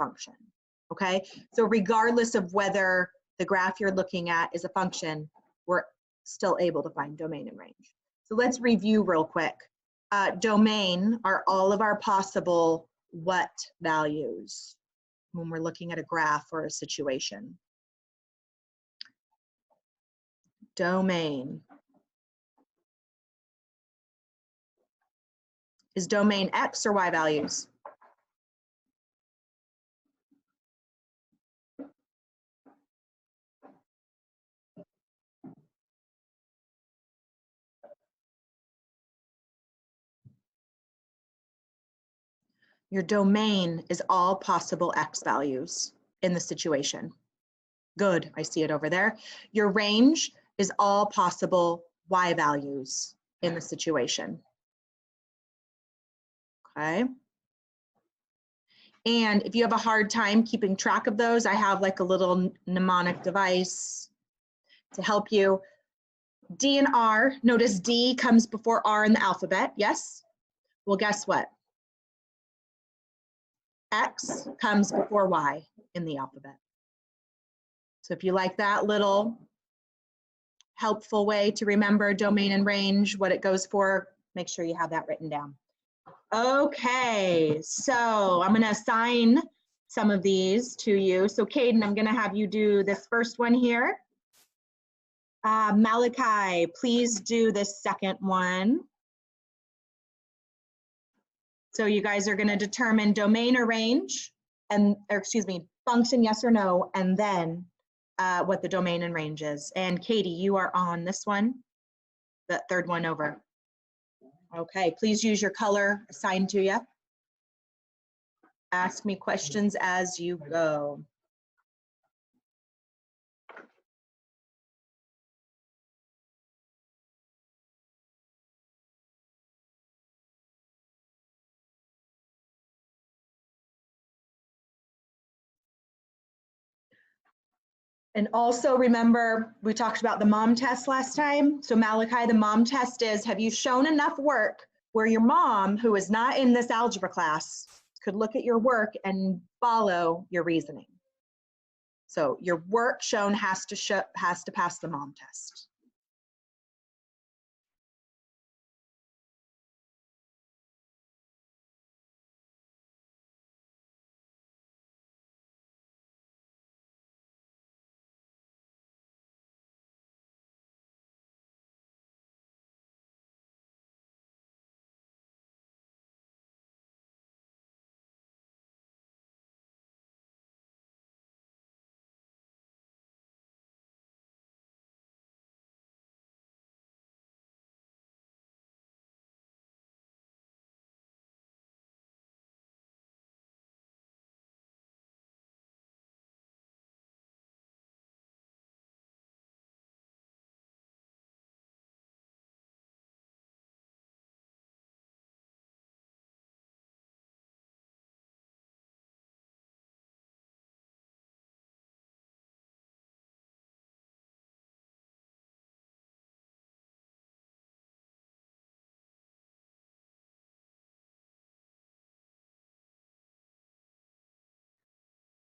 function, okay? So regardless of whether the graph you're looking at is a function, we're still able to find domain and range. So let's review real quick. Domain are all of our possible what values when we're looking at a graph or a situation. Domain. Is domain X or Y values? Your domain is all possible X values in the situation. Good, I see it over there. Your range is all possible Y values in the situation. Okay. And if you have a hard time keeping track of those, I have like a little mnemonic device to help you. D and R, notice D comes before R in the alphabet, yes? Well, guess what? X comes before Y in the alphabet. So if you like that little helpful way to remember domain and range, what it goes for, make sure you have that written down. Okay, so I'm gonna assign some of these to you. So Caden, I'm gonna have you do this first one here. Malachi, please do this second one. So you guys are gonna determine domain or range, and, or excuse me, function yes or no, and then what the domain and range is. And Katie, you are on this one, the third one over. Okay, please use your color assigned to you. Ask me questions as you go. And also remember, we talked about the mom test last time. So Malachi, the mom test is, have you shown enough work where your mom, who is not in this algebra class, could look at your work and follow your reasoning? So your work shown has to pass the mom test.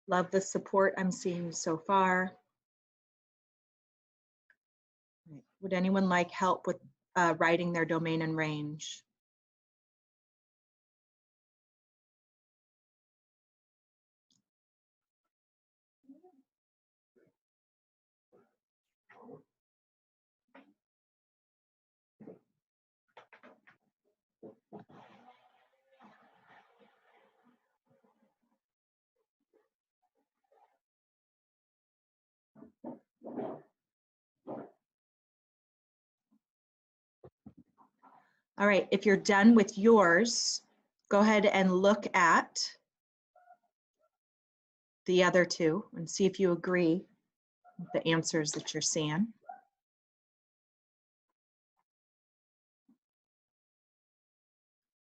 Love the support I'm seeing so far. Would anyone like help with writing their domain and range? All right, if you're done with yours, go ahead and look at the other two and see if you agree with the answers that you're seeing.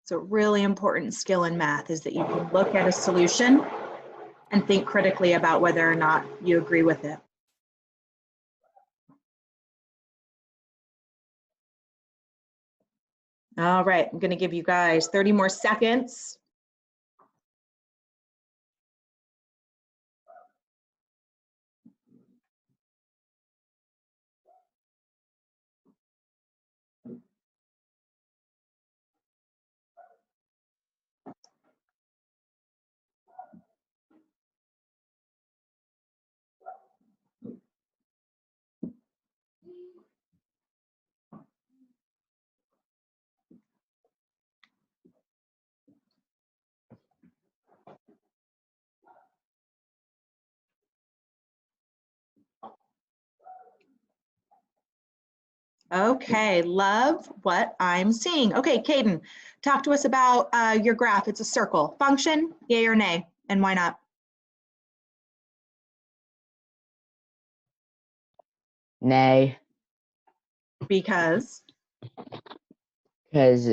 So really important skill in math is that you can look at a solution and think critically about whether or not you agree with it. All right, I'm going to give you guys 30 more seconds. Okay, love what I'm seeing. Okay, Caden, talk to us about your graph. It's a circle. Function, yay or nay, and why not? Nay. Because? Because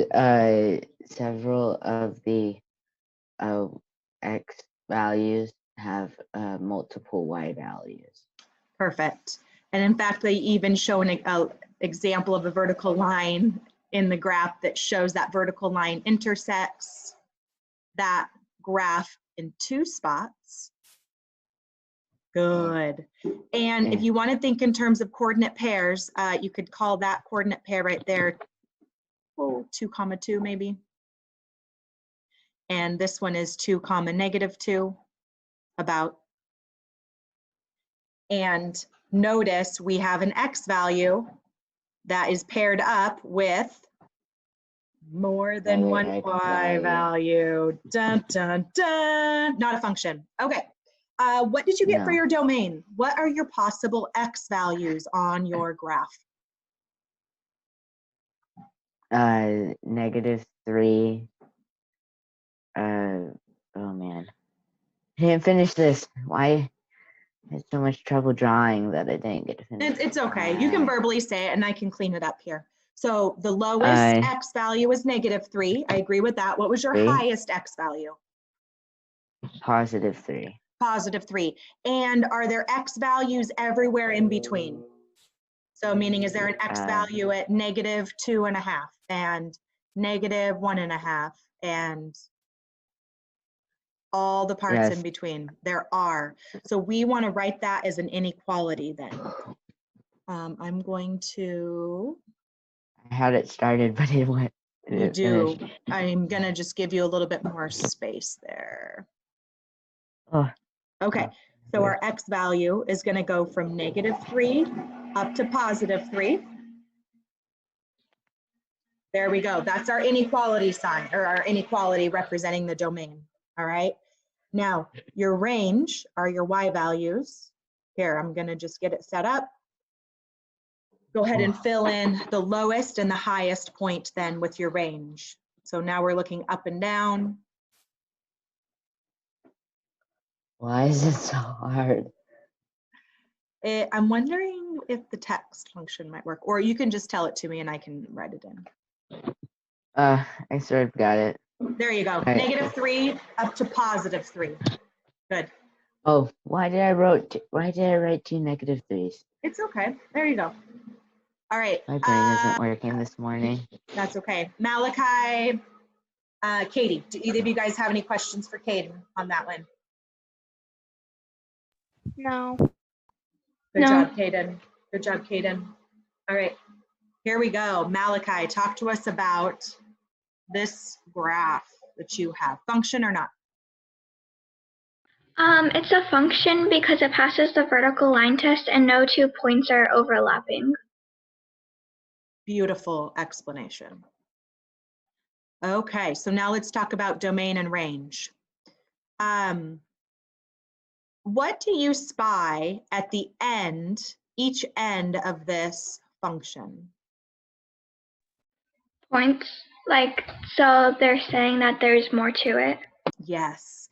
several of the x values have multiple y values. Perfect. And in fact, they even show an example of a vertical line in the graph that shows that vertical line intersects that graph in 2 spots. Good. And if you want to think in terms of coordinate pairs, you could call that coordinate pair right there, 2, 2 maybe. And this one is 2, -2, about. And notice we have an x value that is paired up with more than one y value. Dun, dun, dun. Not a function. Okay. What did you get for your domain? What are your possible x values on your graph? -3. Oh man. I didn't finish this. Why? I had so much trouble drawing that I didn't get to finish. It's okay. You can verbally say it and I can clean it up here. So the lowest x value is -3. I agree with that. What was your highest x value? +3. +3. And are there x values everywhere in between? So meaning, is there an x value at -2.5 and -1.5 and all the parts in between? There are. So we want to write that as an inequality then. I'm going to. I had it started, but it went. You do. I'm going to just give you a little bit more space there. Oh. Okay. So our x value is going to go from -3 up to +3. There we go. That's our inequality sign, or our inequality representing the domain. All right. Now, your range are your y values. Here, I'm going to just get it set up. Go ahead and fill in the lowest and the highest point then with your range. So now we're looking up and down. Why is it so hard? I'm wondering if the text function might work, or you can just tell it to me and I can write it in. I sort of got it. There you go. -3 up to +3. Good. Oh, why did I write 2 -3s? It's okay. There you go. All right. My brain isn't working this morning. That's okay. Malachi, Katie, do either of you guys have any questions for Caden on that one? No. Good job, Caden. Good job, Caden. All right. Here we go. Malachi, talk to us about this graph that you have. Function or not? It's a function because it passes the vertical line test and no 2 points are overlapping. Beautiful explanation. Okay, so now let's talk about domain and range. What do you spy at the end, each end of this function? Points, so they're saying that there's more to it? Yes,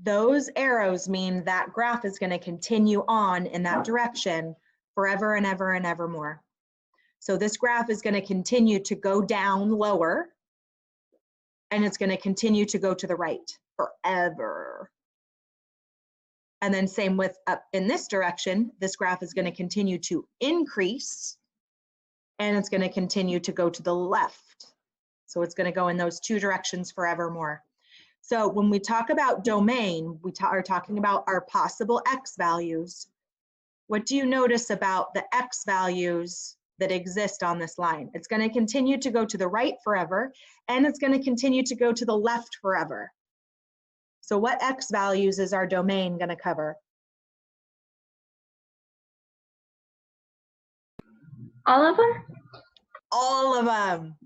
those arrows mean that graph is going to continue on in that direction forever and ever and ever more. So this graph is going to continue to go down lower, and it's going to continue to go to the right forever. And then same with up in this direction, this graph is going to continue to increase, and it's going to continue to go to the left. So it's going to go in those 2 directions forevermore. So when we talk about domain, we are talking about our possible x values. What do you notice about the x values that exist on this line? It's going to continue to go to the right forever, and it's going to continue to go to the left forever. So what x values is our domain going to cover? All of them? All of them.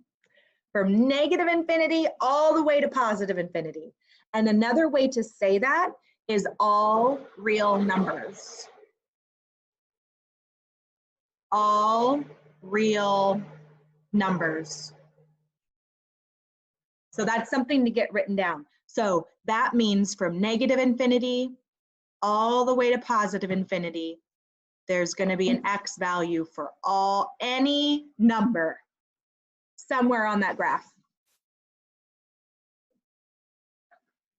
From -infinity all the way to +infinity. And another way to say that is all real numbers. All real numbers. So that's something to get written down. So that means from negative infinity all the way to positive infinity, there's going to be an x value for any number somewhere on that graph.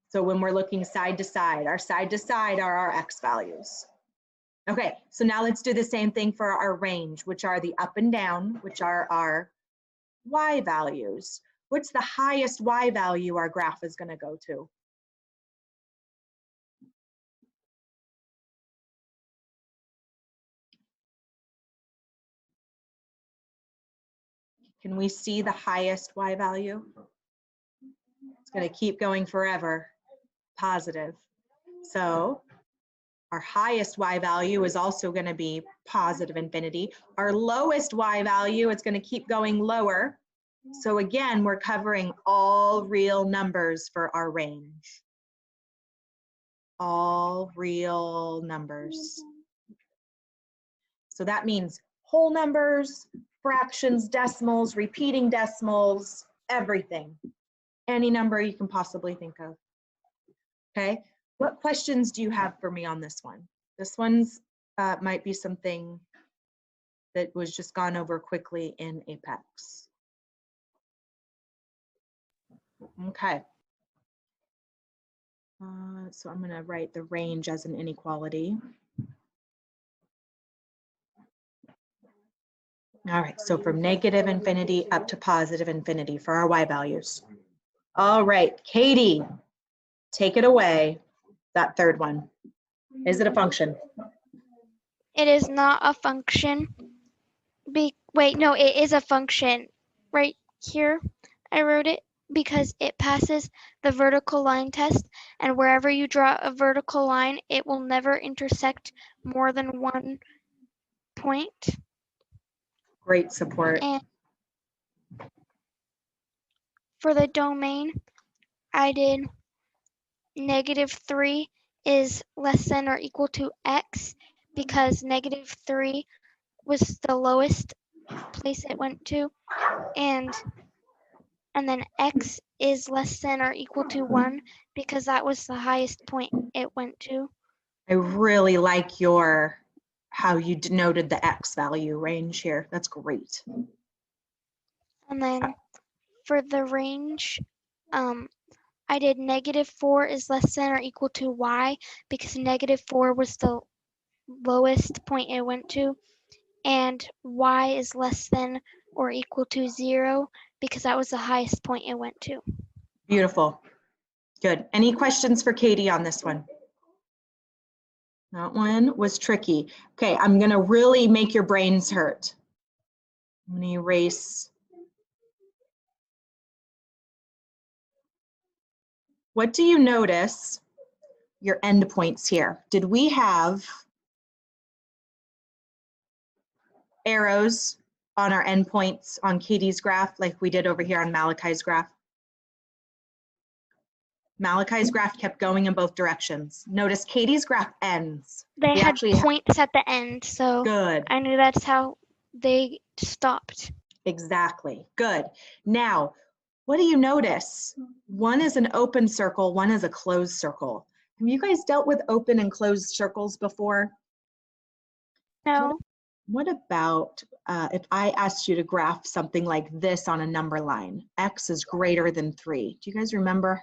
So when we're looking side to side are our x values. Okay, so now let's do the same thing for our range, which are the up and down, which are our y values. What's the highest y value our graph is going to go to? Can we see the highest y value? It's going to keep going forever, positive. So our highest y value is also going to be positive infinity. Our lowest y value, it's going to keep going lower. So again, we're covering all real numbers for our range. All real numbers. So that means whole numbers, fractions, decimals, repeating decimals, everything. Any number you can possibly think of. Okay, what questions do you have for me on this one? This one's might be something that was just gone over quickly in Apex. Okay. So I'm going to write the range as an inequality. All right, so from negative infinity up to positive infinity for our y values. All right, Katie, take it away, that third one. Is it a function? It is not a function. Wait, no, it is a function. Right here, I wrote it because it passes the vertical line test, and wherever you draw a vertical line, it will never intersect more than one point. Great support. And for the domain, I did -3 is less than or equal to x because -3 was the lowest place it went to, and then x is less than or equal to 1 because that was the highest point it went to. I really like how you denoted the x value range here. That's great. And then for the range, I did -4 is less than or equal to y because -4 was the lowest point it went to, and y is less than or equal to 0 because that was the highest point it went to. Beautiful. Good. Any questions for Katie on this one? That one was tricky. Okay, I'm going to really make your brains hurt. I'm going to erase. What do you notice your endpoints here? Did we have arrows on our endpoints on Katie's graph like we did over here on Malachi's graph? Malachi's graph kept going in both directions. Notice Katie's graph ends. They had points at the end, so good. I knew that's how they stopped. Exactly. Good. Now, what do you notice? One is an open circle, one is a closed circle. Have you guys dealt with open and closed circles before? No. What about if I asked you to graph something like this on a number line? X is greater than 3. Do you guys remember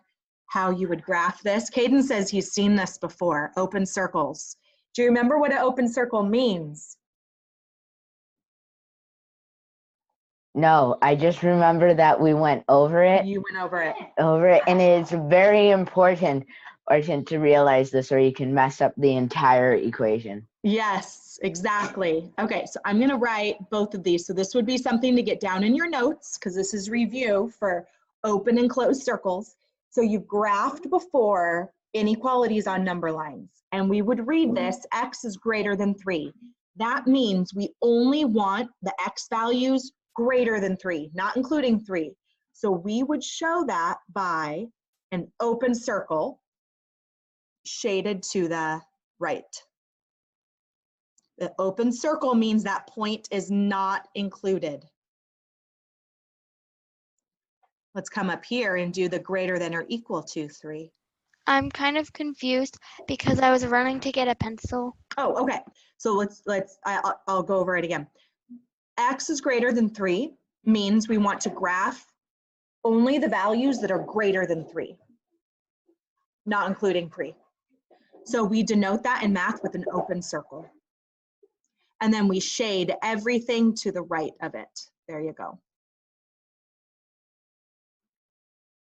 how you would graph this? Caden says he's seen this before, open circles. Do you remember what an open circle means? No, I just remember that we went over it. You went over it. And it's very important to realize this, or you can mess up the entire equation. Yes, exactly. Okay, so I'm going to write both of these. So this would be something to get down in your notes because this is review for open and closed circles. So you've graphed before inequalities on number lines, and we would read this, x is greater than 3. That means we only want the x values greater than 3, not including 3. So we would show that by an open circle shaded to the right. The open circle means that point is not included. Let's come up here and do the greater than or equal to 3. I'm kind of confused because I was running to get a pencil. Oh, okay. So I'll go over it again. X is greater than 3 means we want to graph only the values that are greater than 3, not including 3. So we denote that in math with an open circle. And then we shade everything to the right of it. There you go.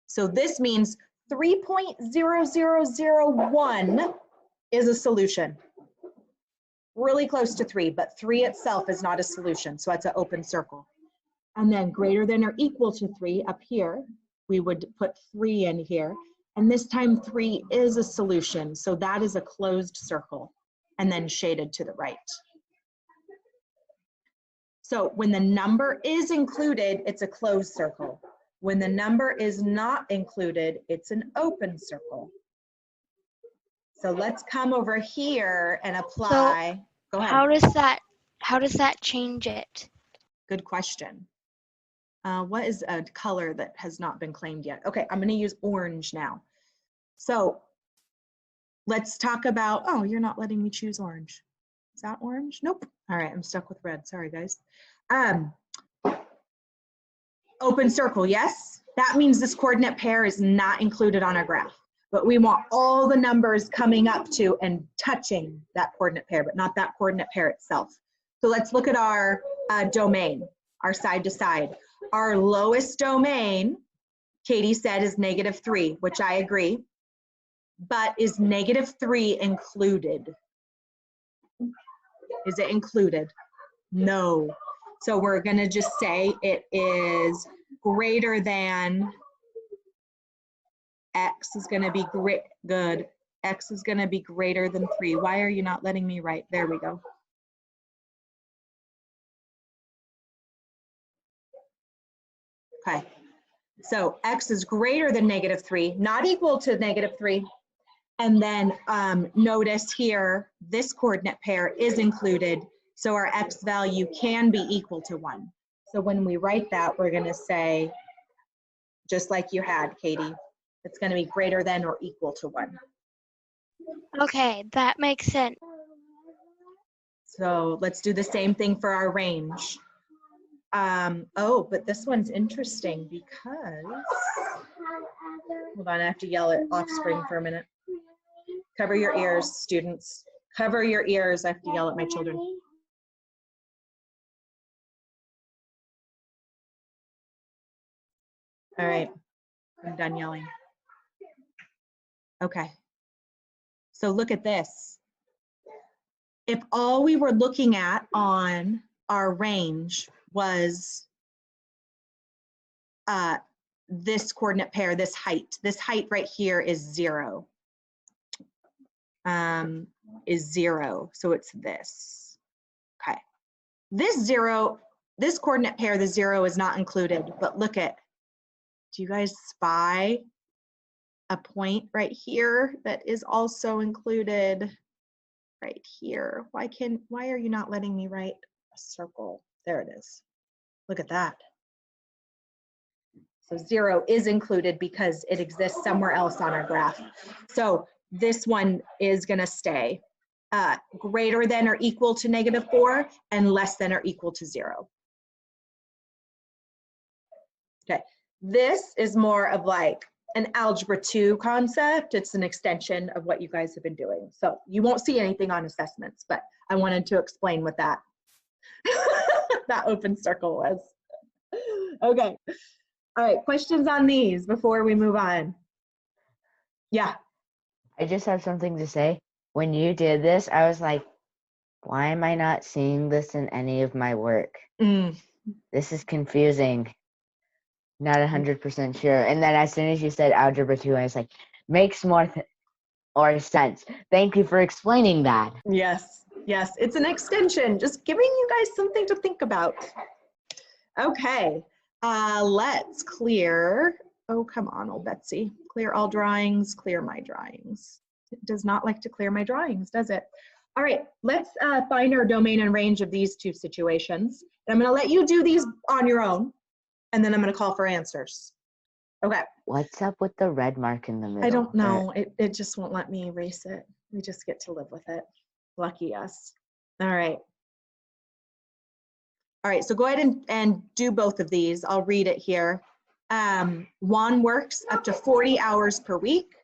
So this means 3.0001 is a solution. Really close to 3, but 3 itself is not a solution, so that's an open circle. And then greater than or equal to 3 up here, we would put 3 in here. And this time 3 is a solution, so that is a closed circle, and then shaded to the right. So when the number is included, it's a closed circle. When the number is not included, it's an open circle. So let's come over here and apply. Go ahead. How does that change it? Good question. What is a color that has not been claimed yet? Okay, I'm going to use orange now. So let's talk about, oh, you're not letting me choose orange. Is that orange? Nope. All right, I'm stuck with red. Sorry, guys. Open circle, yes? That means this coordinate pair is not included on our graph, but we want all the numbers coming up to and touching that coordinate pair, but not that coordinate pair itself. So let's look at our domain, our side to side. Our lowest domain, Katie said, is -3, which I agree, but is -3 included? Is it included? No. So we're gonna just say it is greater than, X is gonna be good. X is gonna be greater than 3. Why are you not letting me write? There we go. Okay, so X is greater than -3, not equal to -3. And then notice here, this coordinate pair is included, so our X value can be equal to 1. So when we write that, we're gonna say, just like you had, Katie, it's gonna be greater than or equal to 1. Okay, that makes sense. So let's do the same thing for our range. Oh, but this one's interesting because, hold on, I have to yell at Offspring for a minute. Cover your ears, students. Cover your ears. I have to yell at my children. All right, I'm done yelling. Okay, so look at this. If all we were looking at on our range was this coordinate pair, this height right here is 0. Is 0, so it's this. Okay, this coordinate pair, the 0 is not included, but look at, do you guys spy a point right here that is also included right here? Why are you not letting me write a circle? There it is. Look at that. So 0 is included because it exists somewhere else on our graph. So this one is gonna stay greater than or equal to -4 and less than or equal to 0. Okay, this is more of like an algebra 2 concept. It's an extension of what you guys have been doing. So you won't see anything on assessments, but I wanted to explain what that, that open circle was. Okay, all right, questions on these before we move on? Yeah. I just have something to say. When you did this, I was like, why am I not seeing this in any of my work? This is confusing. Not 100% sure. And then as soon as you said algebra 2, I was like, makes more sense. Thank you for explaining that. Yes, yes, it's an extension, just giving you guys something to think about. Okay, let's clear, oh, come on, old Betsy. Clear all drawings, clear my drawings. It does not like to clear my drawings, does it? All right, let's find our domain and range of these two situations. And I'm going to let you do these on your own, and then I'm going to call for answers. Okay. What's up with the red mark in the middle? I don't know. It just won't let me erase it. We just get to live with it. Lucky us. All right. All right, so go ahead and do both of these. I'll read it here. Juan works up to 40 hours per week.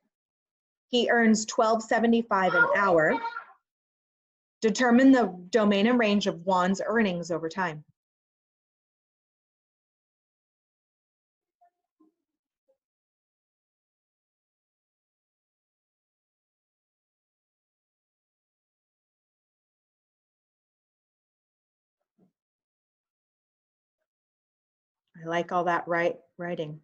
He earns $12.75 an hour. Determine the domain and range of Juan's earnings over time. I like all that writing.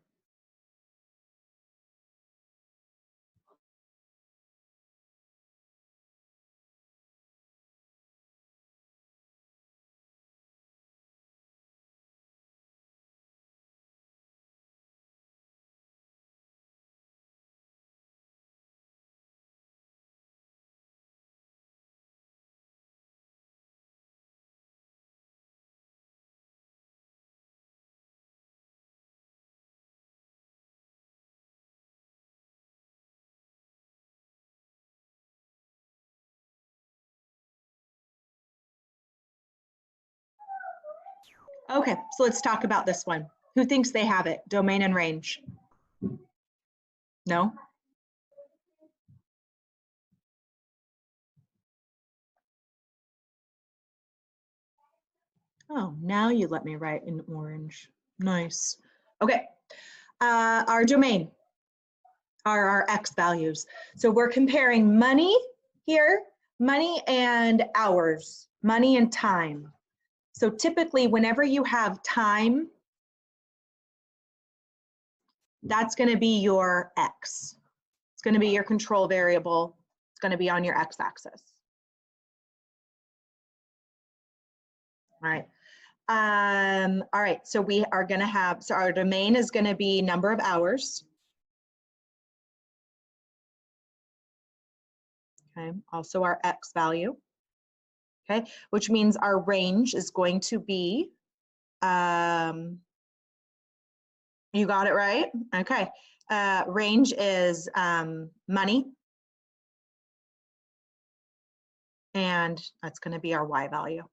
Okay, so let's talk about this one. Who thinks they have it? Domain and range? No? Oh, now you let me write in orange. Nice. Okay, our domain are our X values. So we're comparing money here, money and hours, money and time. So typically whenever you have time, that's going to be your X. It's going to be your control variable. It's going to be on your X axis. All right. All right, so we are going to have, so our domain is going to be number of hours. Okay, also our X value. Okay, which means our range is going to be, you got it right? Okay, range is money. And that's going to be our Y value.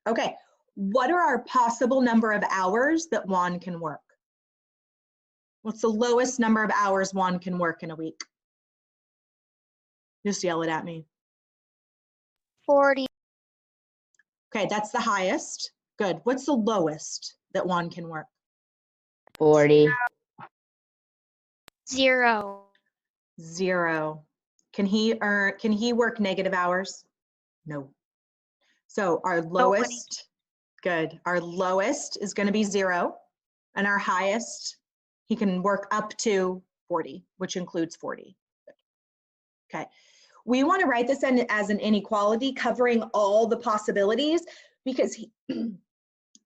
Okay, what are our possible number of hours that Juan can work? What's the lowest number of hours Juan can work in a week? Just yell it at me. 40. Okay, that's the highest. Good. What's the lowest that Juan can work? 40. 0. 0. Can he work negative hours? No. So our lowest, good. Our lowest is going to be 0, and our highest, he can work up to 40, which includes 40. Okay. We want to write this in as an inequality covering all the possibilities because he,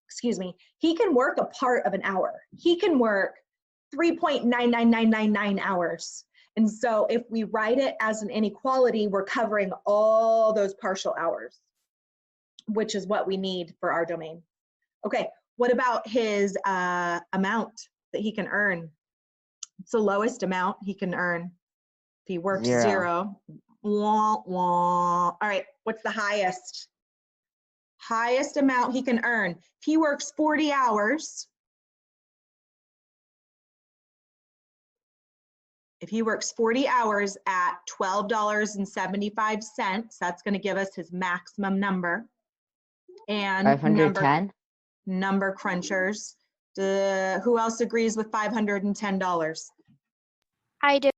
excuse me, he can work a part of an hour. He can work 3.99999 hours. And so if we write it as an inequality, we're covering all those partial hours, which is what we need for our domain. Okay, what about his amount that he can earn? It's the lowest amount he can earn. If he works 0. Wah, wah. All right, what's the highest? Highest amount he can earn. If he works 40 hours, if he works 40 hours at $12.75, that's going to give us his maximum number. And 510? Number crunchers. Who else agrees with $510? I do.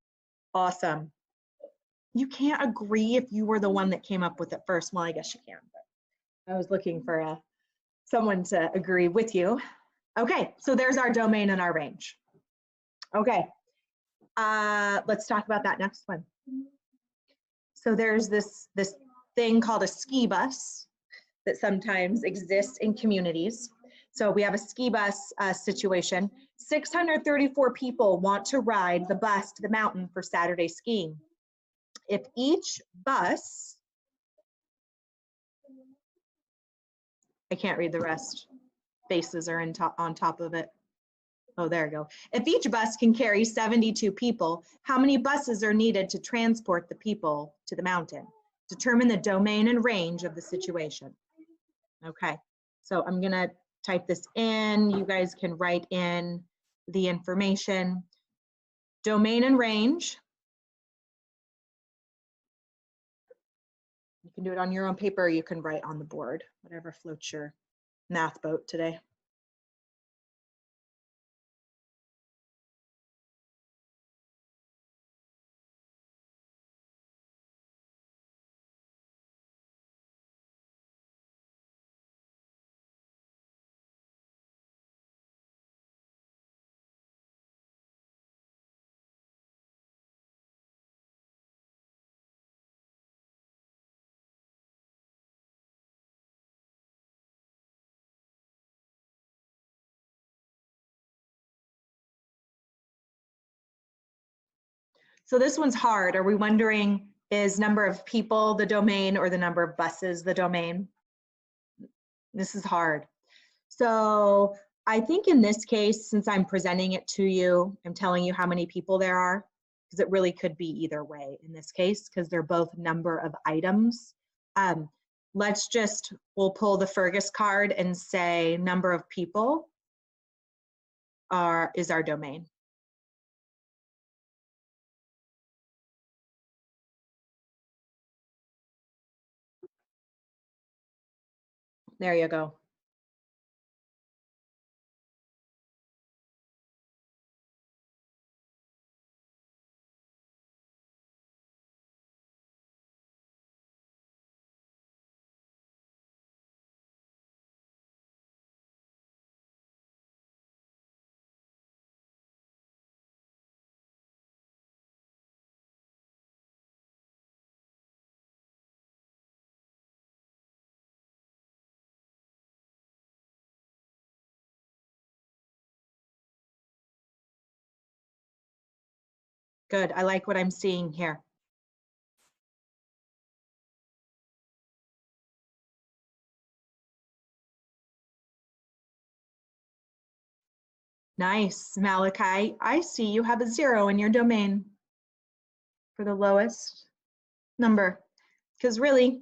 Awesome. You can't agree if you were the one that came up with it first. Well, I guess you can, but I was looking for someone to agree with you. Okay, so there's our domain and our range. Okay, let's talk about that next one. So there's this thing called a ski bus that sometimes exists in communities. So we have a ski bus situation. 634 people want to ride the bus to the mountain for Saturday skiing. If each bus I can't read the rest. Bases are on top of it. Oh, there you go. If each bus can carry 72 people, how many buses are needed to transport the people to the mountain? Determine the domain and range of the situation. Okay, so I'm gonna type this in. You guys can write in the information. Domain and range. You can do it on your own paper, or you can write on the board, whatever floats your math boat today. So this one's hard. Are we wondering, is number of people the domain or the number of buses the domain? This is hard. So I think in this case, since I'm presenting it to you, I'm telling you how many people there are, because it really could be either way in this case, because they're both number of items. We'll pull the Fergus card and say number of people is our domain. There you go. Good, I like what I'm seeing here. Nice, Malachi. I see you have a 0 in your domain for the lowest number, because really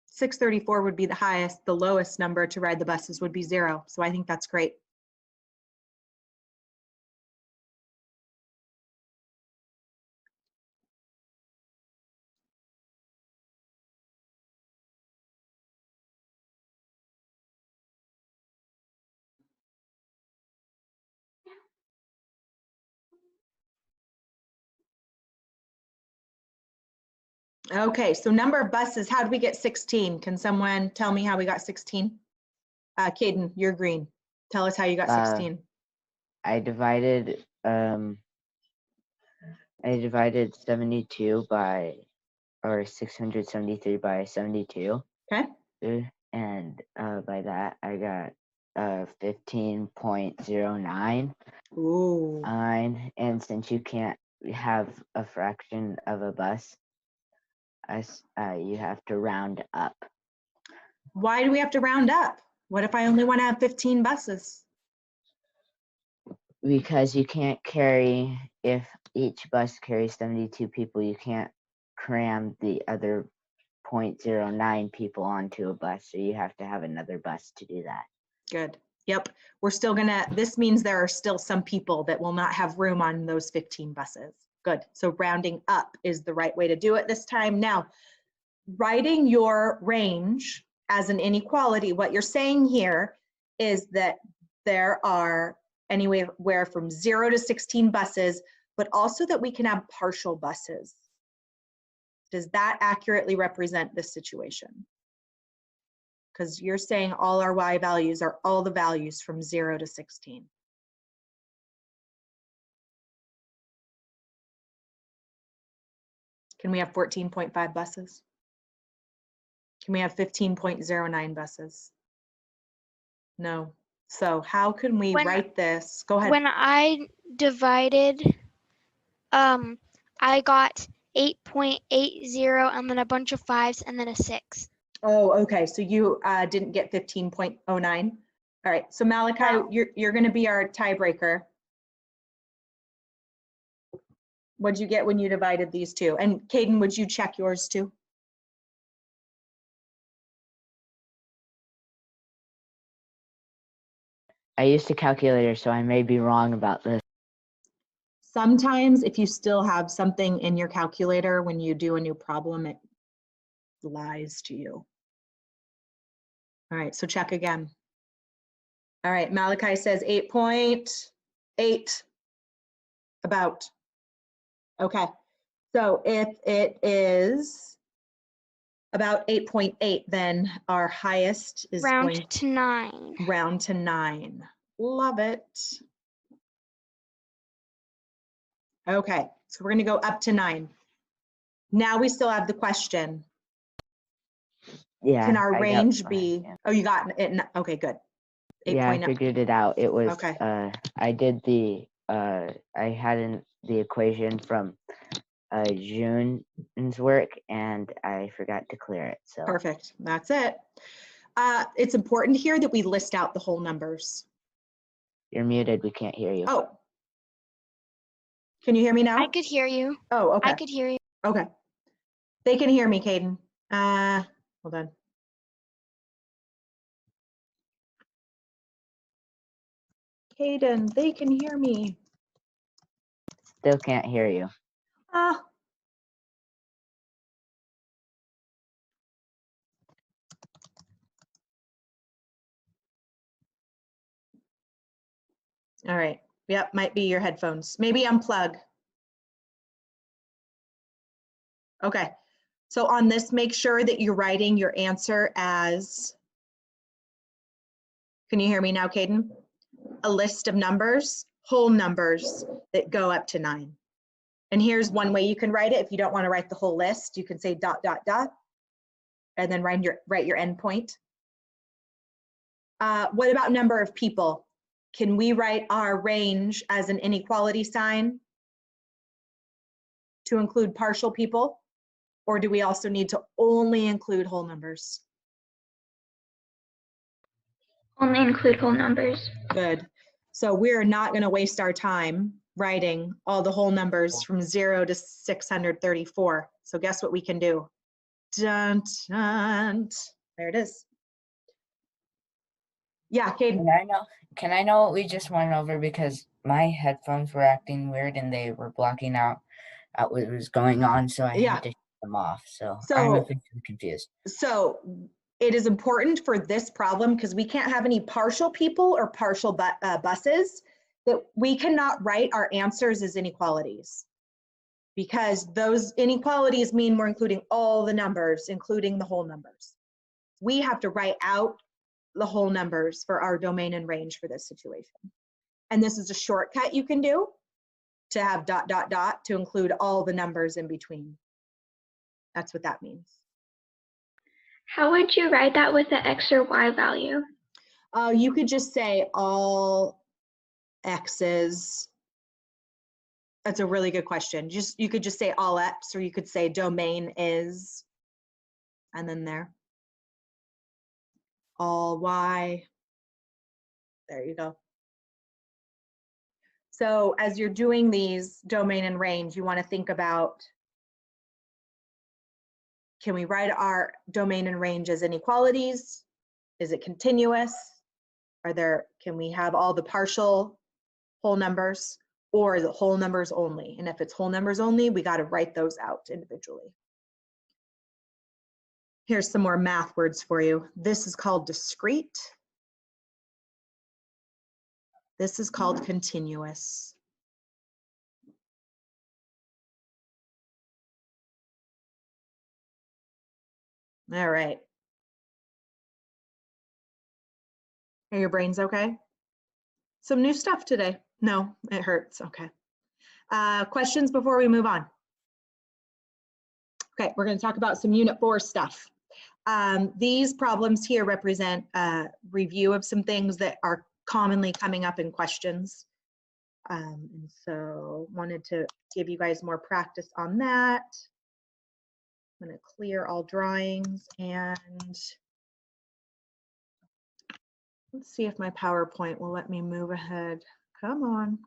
634 would be the highest. The lowest number to ride the buses would be 0. So I think that's great. Okay, so number of buses, how did we get 16? Can someone tell me how we got 16? Caden, you're green. Tell us how you got 16. I divided 72 by, or 673 by 72. Okay. And by that I got 15.09. Ooh. And since you can't have a fraction of a bus, you have to round up. Why do we have to round up? What if I only want to have 15 buses? Because you can't carry, if each bus carries 72 people, you can't cram the other 0.09 people onto a bus, so you have to have another bus to do that. Good. Yep. We're still gonna, this means there are still some people that will not have room on those 15 buses. Good. So rounding up is the right way to do it this time. Now, writing your range as an inequality, what you're saying here is that there are anywhere from 0 to 16 buses, but also that we can have partial buses. Does that accurately represent this situation? Because you're saying all our Y values are all the values from 0 to 16. Can we have 14.5 buses? Can we have 15.09 buses? No. So how can we write this? Go ahead. When I divided, I got 8.80 and then a bunch of 5s and then a 6. Oh, okay, so you didn't get 15.09. All right, so Malachi, No. you're gonna be our tiebreaker. What'd you get when you divided these two? And Caden, would you check yours too? I used a calculator, so I may be wrong about this. Sometimes if you still have something in your calculator when you do a new problem, it lies to you. All right, so check again. All right, Malachi says 8.8, about. Okay, so if it is about 8.8, then our highest is going Round to 9. round to 9. Love it. Okay, so we're gonna go up to 9. Now we still have the question. Yeah. Can our I got range mine, be, yeah. oh, you got it, okay, good. Yeah, I 8.0. figured it out. It was, Okay. I did the, I had the equation from June's work and I forgot to clear it, so. Perfect, that's it. It's important here that we list out the whole numbers. You're muted, we can't hear you. Oh. Can you hear me now? I could hear you. Oh, okay. I could hear you. Okay. They can hear me, Caden. Hold on. Caden, they can hear me. Still can't hear you. Ah. All right. Yep, might be your headphones. Maybe unplug. Okay. So on this, make sure that you're writing your answer as, can you hear me now, Caden? A list of numbers, whole numbers that go up to 9. And here's one way you can write it. If you don't want to write the whole list, you can say ... and then write your endpoint. What about number of people? Can we write our range as an inequality sign to include partial people? Or do we also need to only include whole numbers? Only include whole numbers. Good. So we're not going to waste our time writing all the whole numbers from 0 to 634. So guess what we can do? Dun, dun. There it is. Yeah, Caden. Can I know what we just went over, because my headphones were acting weird and they were blocking out what was going on, so I had to shut them off. So I'm officially confused. So it is important for this problem, because we can't have any partial people or partial buses, that we cannot write our answers as inequalities, because those inequalities mean we're including all the numbers, including the whole numbers. We have to write out the whole numbers for our domain and range for this situation. And this is a shortcut you can do to have ... to include all the numbers in between. That's what that means. How would you write that with the X or Y value? You could just say all X's. That's a really good question. You could just say all X, or you could say domain is, and then there. All Y. There you go. So as you're doing these domain and range, you want to think about, can we write our domain and range as inequalities? Is it continuous? Can we have all the partial whole numbers, or is it whole numbers only? And if it's whole numbers only, we got to write those out individually. Here's some more math words for you. This is called discrete. This is called continuous. All right. Are your brains okay? Some new stuff today. No, it hurts. Okay. Questions before we move on? Okay, we're going to talk about some Unit 4 stuff. These problems here represent a review of some things that are commonly coming up in questions. And so wanted to give you guys more practice on that. I'm going to clear all drawings and let's see if my PowerPoint will let me move ahead. Come on.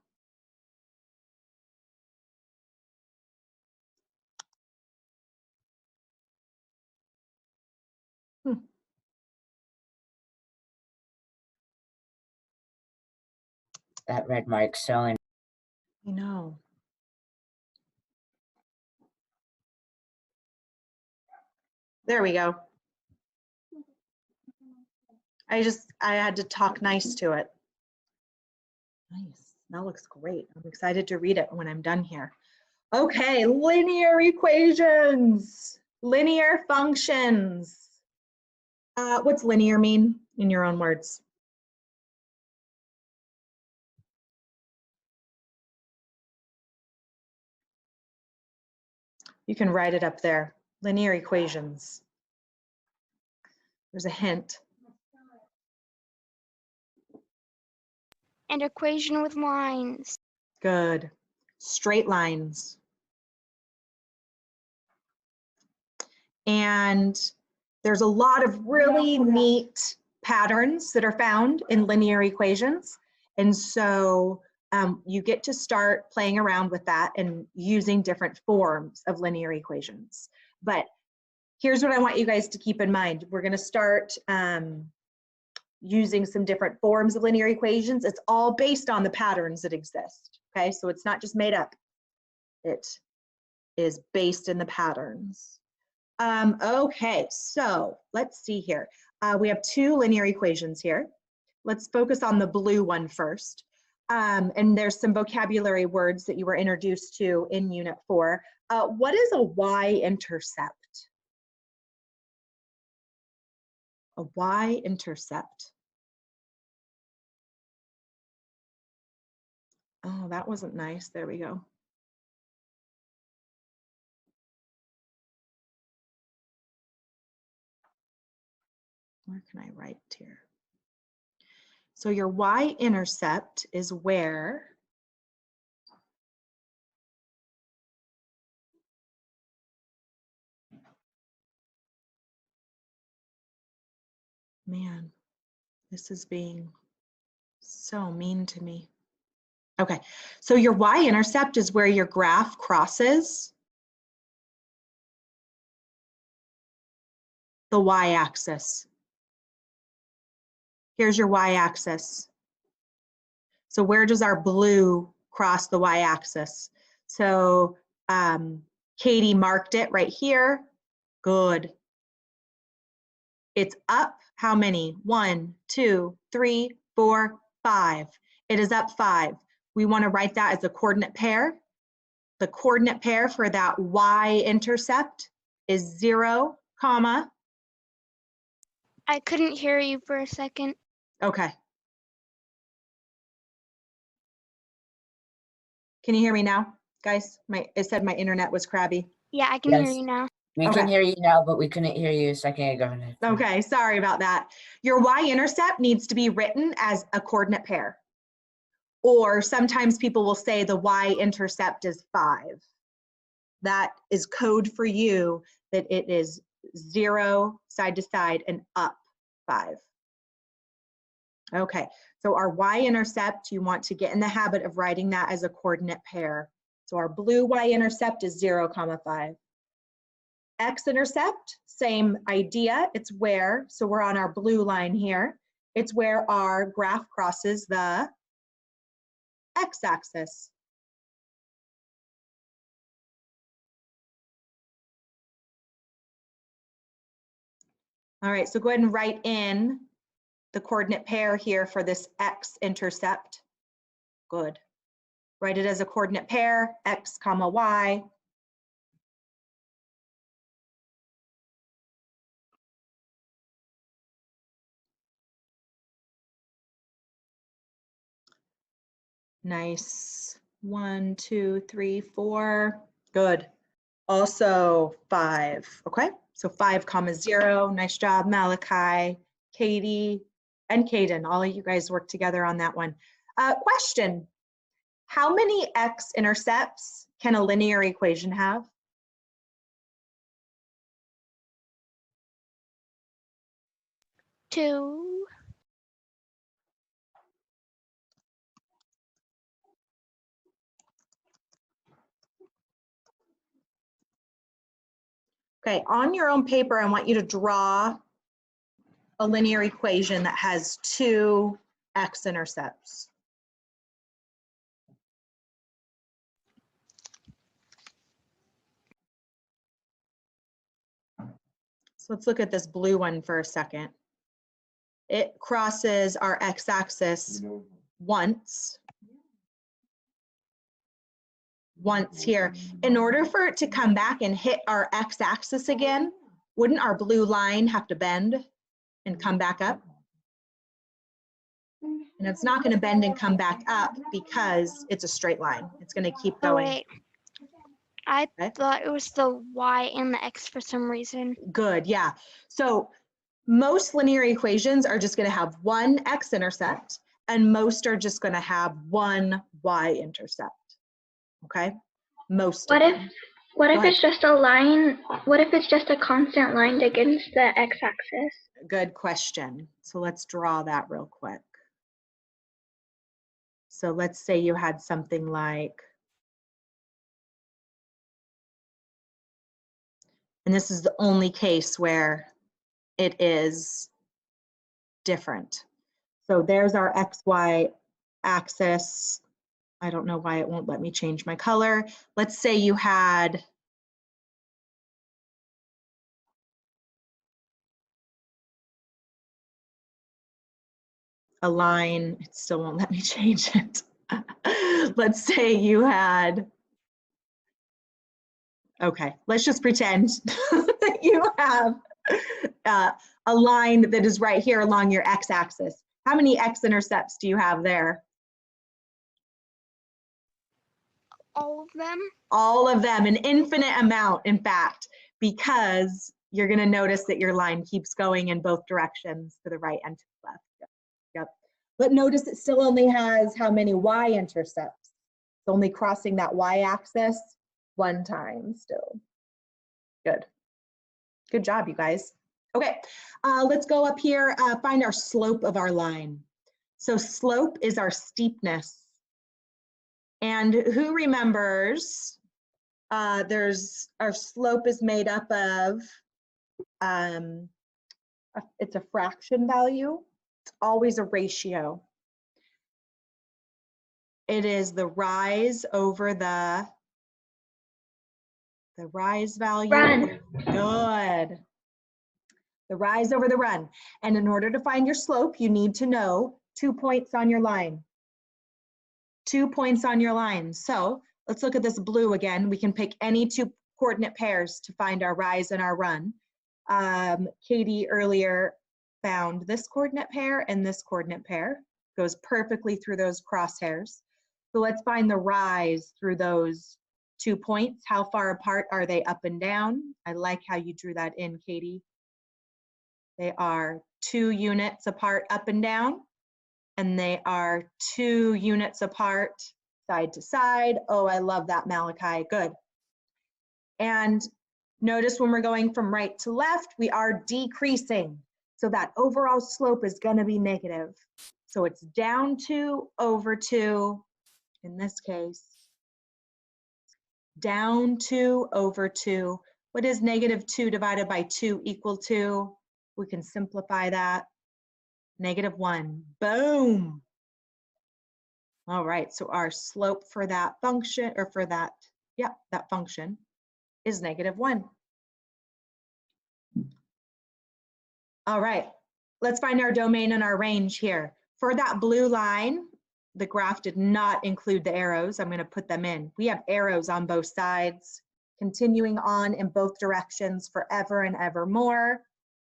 That red mark's showing. I know. There we go. I had to talk nice to it. Nice. That looks great. I'm excited to read it when I'm done here. Okay, linear equations, linear functions. What's linear mean in your own words? You can write it up there. Linear equations. There's a hint. An equation with lines. Good. Straight lines. And there's a lot of really neat patterns that are found in linear equations. And so you get to start playing around with that and using different forms of linear equations. But here's what I want you guys to keep in mind. We're going to start using some different forms of linear equations. It's all based on the patterns that exist. Okay, so it's not just made up. It is based in the patterns. Okay, so let's see here. We have two linear equations here. Let's focus on the blue one first. And there's some vocabulary words that you were introduced to in Unit 4. What is a y-intercept? A y-intercept. Oh, that wasn't nice. There we go. Where can I write here? So your y-intercept is where man, this is being so mean to me. Okay, so your y-intercept is where your graph crosses the y-axis. Here's your y-axis. So where does our blue cross the y-axis? So Katie marked it right here. Good. It's up how many? 1, 2, 3, 4, 5. It is up 5. We want to write that as a coordinate pair. The coordinate pair for that y-intercept is 0, comma. I couldn't hear you for a second. Okay. Can you hear me now, guys? It said my internet was crabby. Yeah, I can hear you now. We can hear you now, but we couldn't hear you a second ago. Okay, sorry about that. Your y-intercept needs to be written as a coordinate pair. Or sometimes people will say the y-intercept is 5. That is code for you that it is 0 side to side and up 5. Okay, so our y-intercept, you want to get in the habit of writing that as a coordinate pair. So our blue y-intercept is 0, comma 5. X-intercept, same idea. It's where, so we're on our blue line here. It's where our graph crosses the x-axis. All right, so go ahead and write in the coordinate pair here for this x-intercept. Good. Write it as a coordinate pair, x comma y. Nice. 1, 2, 3, 4. Good. Also 5. Okay. So 5 comma 0. Nice job, Malachi, Katie, and Kaden. All of you guys work together on that one. Question. How many x-intercepts can a linear equation have? 2. Okay, on your own paper, I want you to draw a linear equation that has 2 x-intercepts. So let's look at this blue one for a second. It crosses our x-axis once here. In order for it to come back and hit our x-axis again, wouldn't our blue line have to bend and come back up? And it's not going to bend and come back up because it's a straight line. It's going to keep Oh, going. wait. I Okay. thought it was the y and the x for some reason. Good, yeah. So most linear equations are just going to have one x-intercept, and most are just going to have one y-intercept. Okay, most. What if ahead. it's just a line? What if it's just a constant line against the x-axis? Good question. So let's draw that real quick. So let's say you had something like, and this is the only case where it is different. So there's our XY axis. I don't know why it won't let me change my color. Let's say you had a line, it still won't let me change it. Let's say you had, okay, let's just pretend that you have a line that is right here along your x-axis. How many x-intercepts do you have there? All of them? All of them, an infinite amount, in fact, because you're going to notice that your line keeps going in both directions, to the right and to the left. Yep. But notice it still only has how many y-intercepts? It's only crossing that y-axis one time still. Good. Good job, you guys. Okay, let's go up here, find our slope of our line. So slope is our steepness. And who remembers, our slope is made up of, it's a fraction value. It's always a ratio. It is the rise over the rise value. Run. Good. The rise over the run. And in order to find your slope, you need to know 2 points on your line. 2 points on your line. So let's look at this blue again. We can pick any 2 coordinate pairs to find our rise and our run. Katie earlier found this coordinate pair and this coordinate pair. Goes perfectly through those crosshairs. So let's find the rise through those 2 points. How far apart are they up and down? I like how you drew that in, Katie. They are 2 units apart up and down, and they are 2 units apart side to side. Oh, I love that, Malachi. Good. And notice when we're going from right to left, we are decreasing. So that overall slope is going to be negative. So it's down 2 over 2 in this case. Down 2 over 2. What is negative 2 divided by 2 equal to? We can simplify that. Negative 1. Boom. All right, so our slope for that function, or for that, yeah, that function is negative 1. All right, let's find our domain and our range here. For that blue line, the graph did not include the arrows. I'm going to put them in. We have arrows on both sides, continuing on in both directions forever and ever more.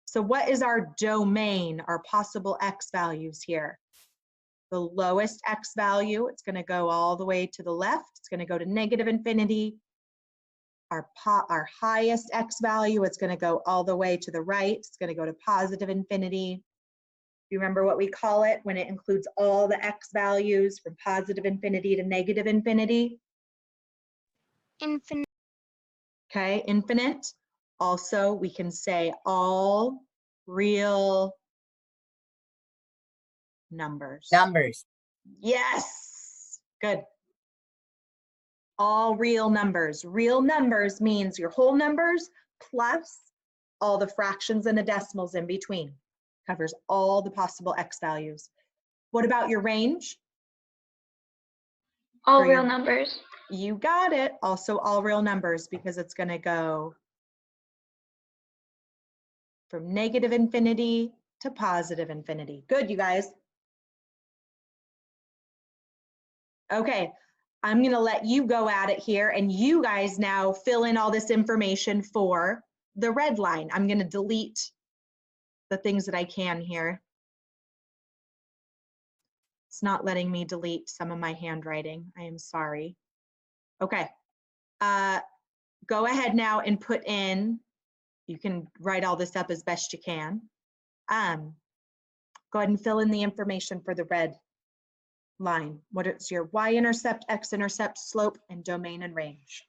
So what is our domain, our possible x values here? The lowest x value, it's going to go all the way to the left. It's going to go to negative infinity. Our highest x value, it's going to go all the way to the right. It's going to go to positive infinity. Do you remember what we call it when it includes all the x values from positive infinity to negative infinity? Infinite. Okay, infinite. Also, we can say all real numbers? Numbers. Yes, good. All real numbers. Real numbers means your whole numbers plus all the fractions and the decimals in between. Covers all the possible X values. What about your range? All For real your- numbers. You got it. Also all real numbers, because it's going to go from negative infinity to positive infinity. Good, you guys. Okay, I'm going to let you go at it here, and you guys now fill in all this information for the red line. I'm going to delete the things that I can here. It's not letting me delete some of my handwriting. I am sorry. Okay, go ahead now and put in, you can write all this up as best you can. Go ahead and fill in the information for the red line. What is your y-intercept, x-intercept, slope, and domain and range?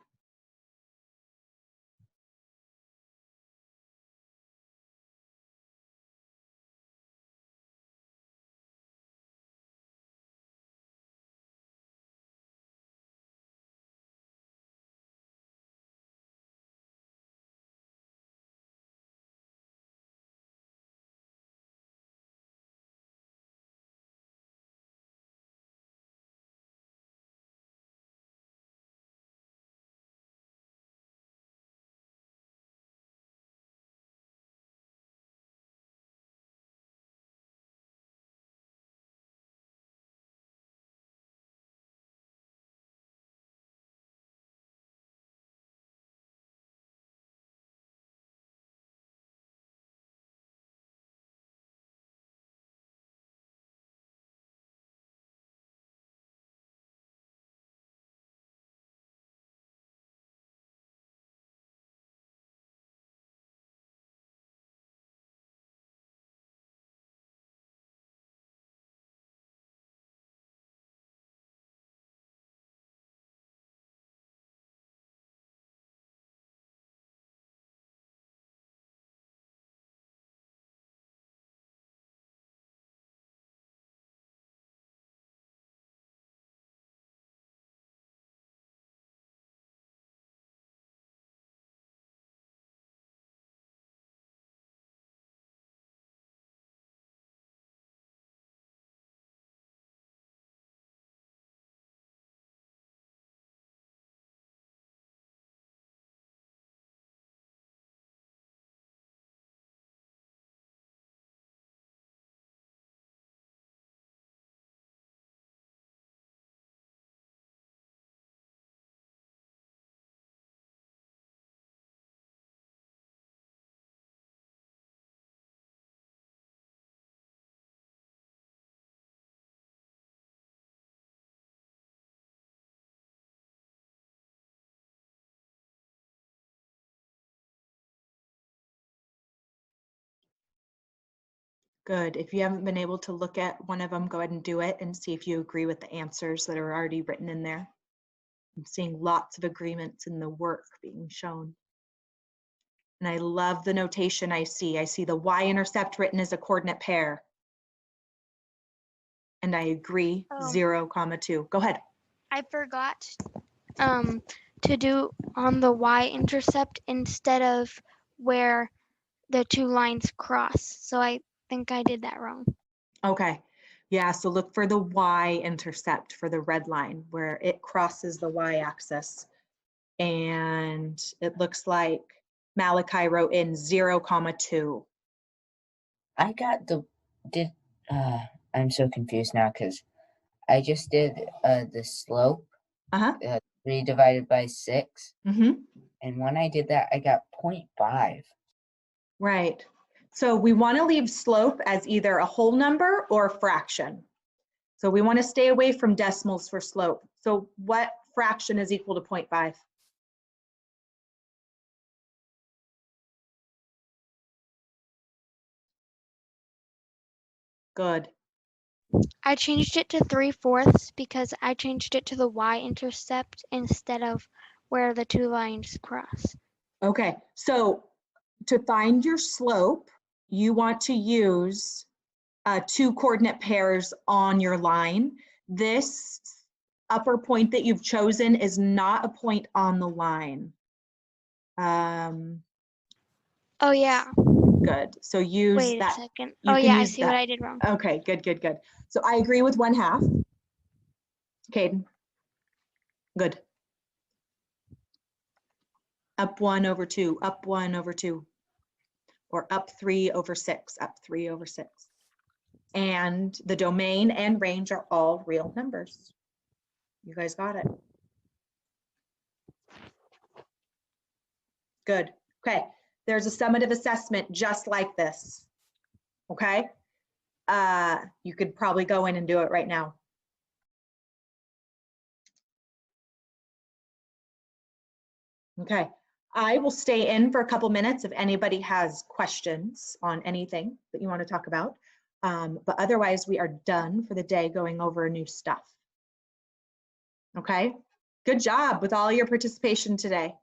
Good. If you haven't been able to look at one of them, go ahead and do it and see if you agree with the answers that are already written in there. I'm seeing lots of agreements in the work being shown. And I love the notation I see. I see the y-intercept written as a coordinate pair. And I agree, 0, 2. Go ahead. I forgot to do on the y-intercept instead of where the two lines cross. So I think I did that wrong. Okay. Yeah, so look for the y-intercept for the red line where it crosses the y-axis. And it looks like Malachi wrote in 0, 2. I got I'm so confused now because I just did the slope, 3 divided by 6. And when I did that, I got 0.5. Right. So we want to leave slope as either a whole number or a fraction. So we want to stay away from decimals for slope. So what fraction is equal to 0.5? Good. I changed it to 3/4 because I changed it to the y-intercept instead of where the two lines cross. Okay, so to find your slope, you want to use 2 coordinate pairs on your line. This upper point that you've chosen is not a point on the line. Oh, yeah. Good. So use Wait that. a second. You Oh, can yeah, I use see that. what I did wrong. Okay, good, good, good. So I agree with 1/2. Caden. Good. Up 1/2, up 1/2. Or up 3/6, up 3/6. And the domain and range are all real numbers. You guys got it. Good. Okay. There's a summative assessment just like this. Okay. You could probably go in and do it right now. Okay. I will stay in for a couple minutes if anybody has questions on anything that you want to talk about. But otherwise, we are done for the day going over new stuff. Okay. Good job with all your participation today.